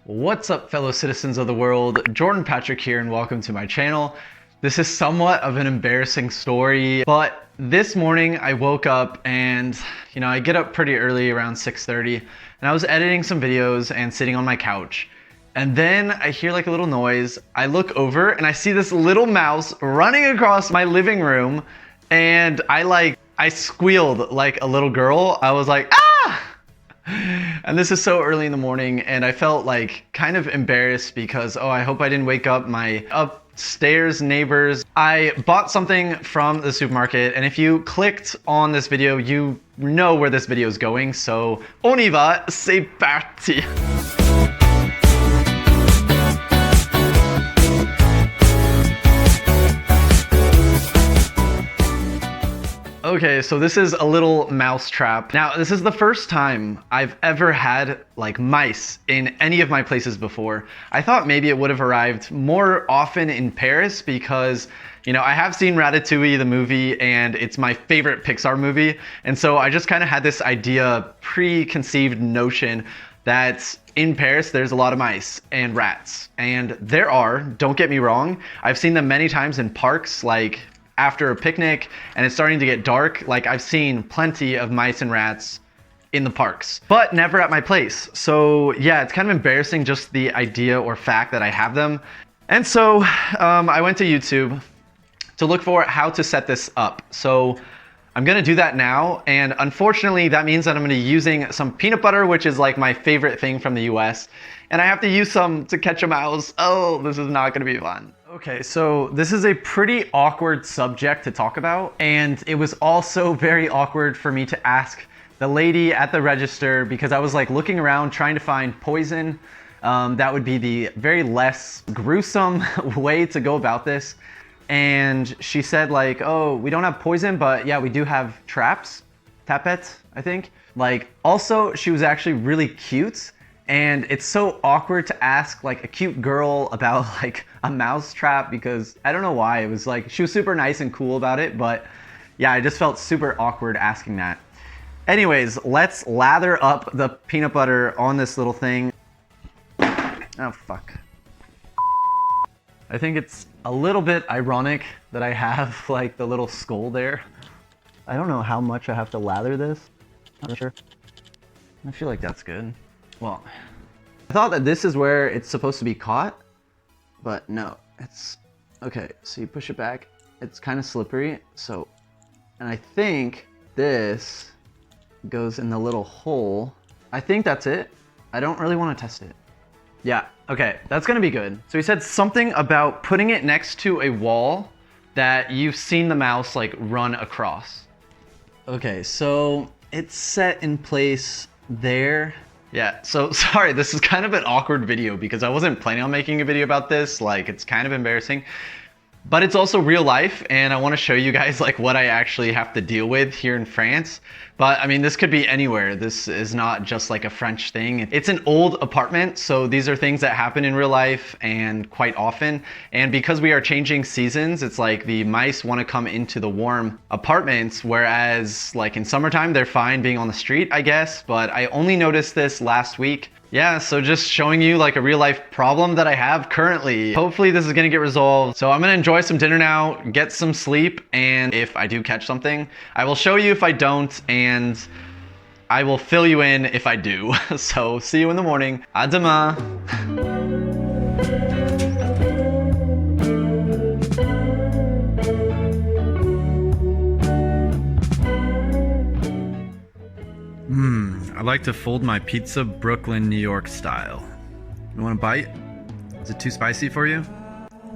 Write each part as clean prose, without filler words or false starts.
What's up, fellow citizens of the world? Jordan Patrick here, and welcome to my channel. This is somewhat of an embarrassing story, but this morning I woke up and, I get up pretty early, around 6:30, and I was editing some videos and sitting on my couch. And then I hear like a little noise. I look over and I see this little mouse running across my living room, and I squealed like a little girl. I was like, ah! And this is so early in the morning, and I felt like kind of embarrassed because, I hope I didn't wake up my upstairs neighbors. I bought something from the supermarket, and if you clicked on this video, you know where this video is going. So, on y va, c'est parti! Okay, so this is a little mouse trap. Now, this is the first time I've ever had like mice in any of my places before. I thought maybe it would have arrived more often in Paris because, I have seen Ratatouille, the movie, and it's my favorite Pixar movie. And so I just kind of had this idea, preconceived notion that in Paris, there's a lot of mice and rats. And there are, don't get me wrong. I've seen them many times in parks, like after a picnic and it's starting to get dark. Like, I've seen plenty of mice and rats in the parks, but never at my place. So yeah, it's kind of embarrassing, just the idea or fact that I have them. And so I went to YouTube to look for how to set this up. So I'm gonna do that now. And unfortunately, that means that I'm gonna be using some peanut butter, which is like my favorite thing from the US. And I have to use some to catch a mouse. Oh, this is not gonna be fun. Okay, so this is a pretty awkward subject to talk about, and it was also very awkward for me to ask the lady at the register because I was like looking around trying to find poison. That would be the very less gruesome way to go about this. And she said like, oh, we don't have poison, but yeah, we do have traps, tapettes, I think. Like, also, she was actually really cute. And it's so awkward to ask like a cute girl about like a mouse trap because I don't know why. It was like, she was super nice and cool about it, but yeah, I just felt super awkward asking that. Anyways, let's lather up the peanut butter on this little thing. Oh, fuck. I think it's a little bit ironic that I have like the little skull there. I don't know how much I have to lather this. Not sure. I feel like that's good. Well, I thought that this is where it's supposed to be caught, but no, it's okay. So you push it back, it's kind of slippery. So, and I think this goes in the little hole. I think that's it. I don't really want to test it. Yeah, okay, that's gonna be good. So he said something about putting it next to a wall that you've seen the mouse like run across. Okay, so it's set in place there. Yeah, so sorry, this is kind of an awkward video because I wasn't planning on making a video about this. Like, it's kind of embarrassing, but it's also real life, and I want to show you guys like what I actually have to deal with here in France. But I mean, this could be anywhere. This is not just like a French thing. It's an old apartment, so these are things that happen in real life and quite often. And because we are changing seasons, it's like the mice want to come into the warm apartments, whereas like in summertime, they're fine being on the street, I guess. But I only noticed this last week. Yeah, so just showing you like a real life problem that I have currently. Hopefully this is gonna get resolved. So I'm gonna enjoy some dinner now, get some sleep, and if I do catch something, I will show you if I don't, and I will fill you in if I do. So see you in the morning. À demain. I like to fold my pizza Brooklyn, New York style. You want a bite? Is it too spicy for you?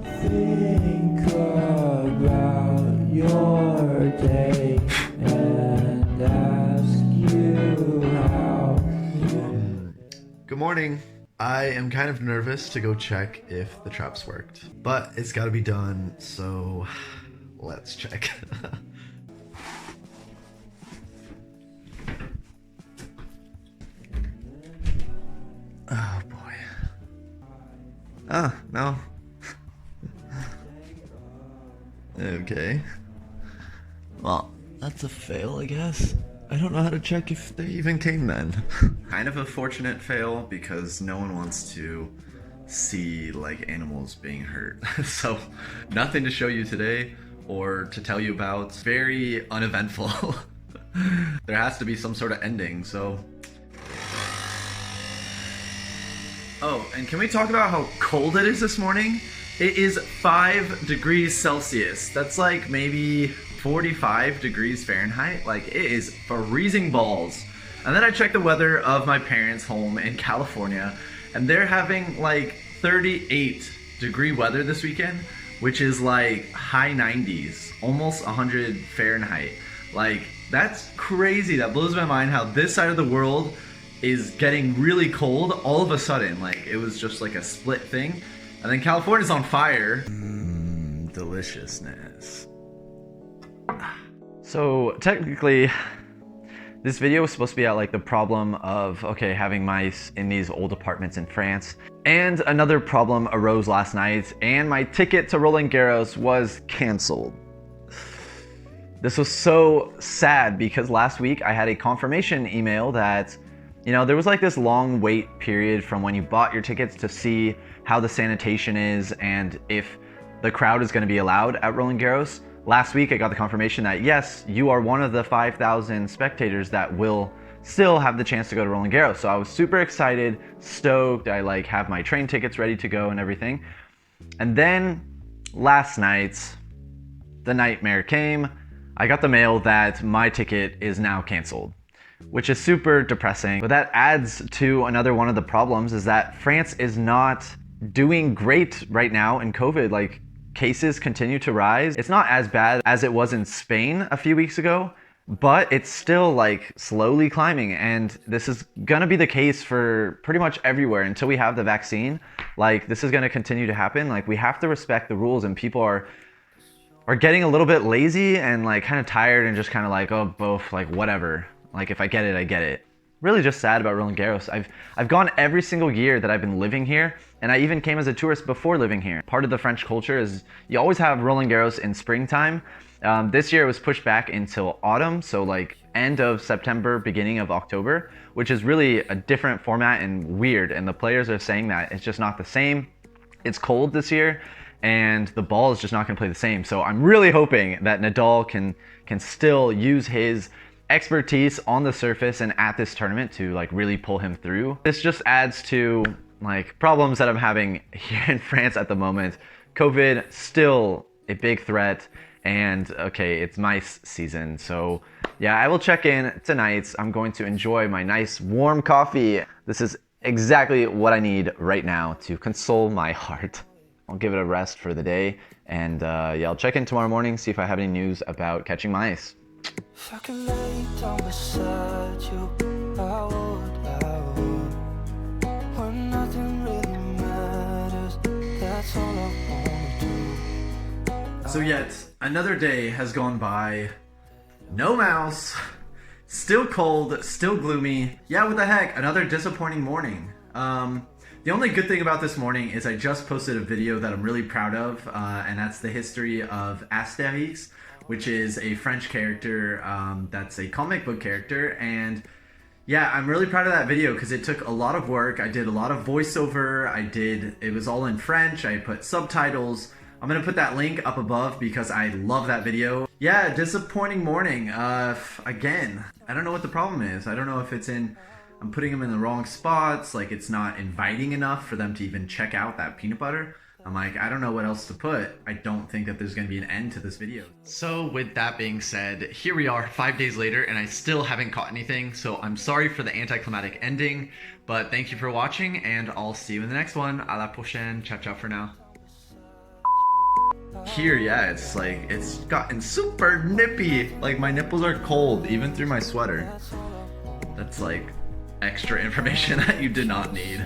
Think about your day and ask you how. Good morning. I am kind of nervous to go check if the traps worked, but it's got to be done, so let's check. Oh boy. Oh, no. Okay. Well, that's a fail, I guess. I don't know how to check if they even came then. Kind of a fortunate fail because no one wants to see like animals being hurt. So nothing to show you today or to tell you about. Very uneventful. There has to be some sort of ending, so. Oh, and can we talk about how cold it is this morning? It is 5 degrees Celsius. That's like maybe 45 degrees Fahrenheit. Like, it is freezing balls. And then I checked the weather of my parents' home in California, and they're having like 38 degree weather this weekend, which is like high 90s, almost 100 Fahrenheit. Like, that's crazy. That blows my mind how this side of the world is getting really cold all of a sudden. Like, it was just like a split thing. And then California's on fire. Deliciousness. So technically, this video was supposed to be at like the problem of, okay, having mice in these old apartments in France. And another problem arose last night, and my ticket to Roland Garros was canceled. This was so sad because last week I had a confirmation email that, you know, there was like this long wait period from when you bought your tickets to see how the sanitation is and if the crowd is going to be allowed at Roland Garros. Last week I got the confirmation that yes, you are one of the 5,000 spectators that will still have the chance to go to Roland Garros. So I was super excited, stoked. I like have my train tickets ready to go and everything. And then last night, the nightmare came. I got the mail that my ticket is now canceled, which is super depressing. But that adds to another one of the problems, is that France is not doing great right now in COVID. Like, cases continue to rise. It's not as bad as it was in Spain a few weeks ago, but it's still like slowly climbing. And this is gonna be the case for pretty much everywhere until we have the vaccine. Like, this is gonna continue to happen. Like, we have to respect the rules, and people are getting a little bit lazy and like kind of tired and just kind of like, oh, both, like whatever. Like, if I get it, I get it. Really just sad about Roland Garros. I've gone every single year that I've been living here, and I even came as a tourist before living here. Part of the French culture is you always have Roland Garros in springtime. This year it was pushed back until autumn, so like end of September, beginning of October, which is really a different format and weird, and the players are saying that it's just not the same. It's cold this year, and the ball is just not going to play the same. So I'm really hoping that Nadal can still use his expertise on the surface and at this tournament to like really pull him through. This just adds to like problems that I'm having here in France at the moment. COVID still a big threat, and okay, it's mice season. So yeah, I will check in tonight. I'm going to enjoy my nice warm coffee. This is exactly what I need right now to console my heart. I'll give it a rest for the day, and yeah, I'll check in tomorrow morning, see if I have any news about catching mice. If I could lay down beside you, I would. When nothing really matters, that's all I wanna do. So yet another day has gone by. No mouse. Still cold, still gloomy. Yeah, what the heck, another disappointing morning. The only good thing about this morning is I just posted a video that I'm really proud of, and that's the history of Astérix, which is a French character that's a comic book character. And yeah, I'm really proud of that video because it took a lot of work. I did a lot of voiceover. It was all in French. I put subtitles. I'm gonna put that link up above because I love that video. Yeah, disappointing morning. Again, I don't know what the problem is. I don't know if I'm putting them in the wrong spots, like it's not inviting enough for them to even check out that peanut butter. I'm like, I don't know what else to put. I don't think that there's gonna be an end to this video. So with that being said, here we are 5 days later and I still haven't caught anything. So I'm sorry for the anticlimactic ending, but thank you for watching and I'll see you in the next one. À la prochaine. Ciao, ciao for now. Here, yeah, it's gotten super nippy. Like, my nipples are cold even through my sweater. That's like extra information that you did not need.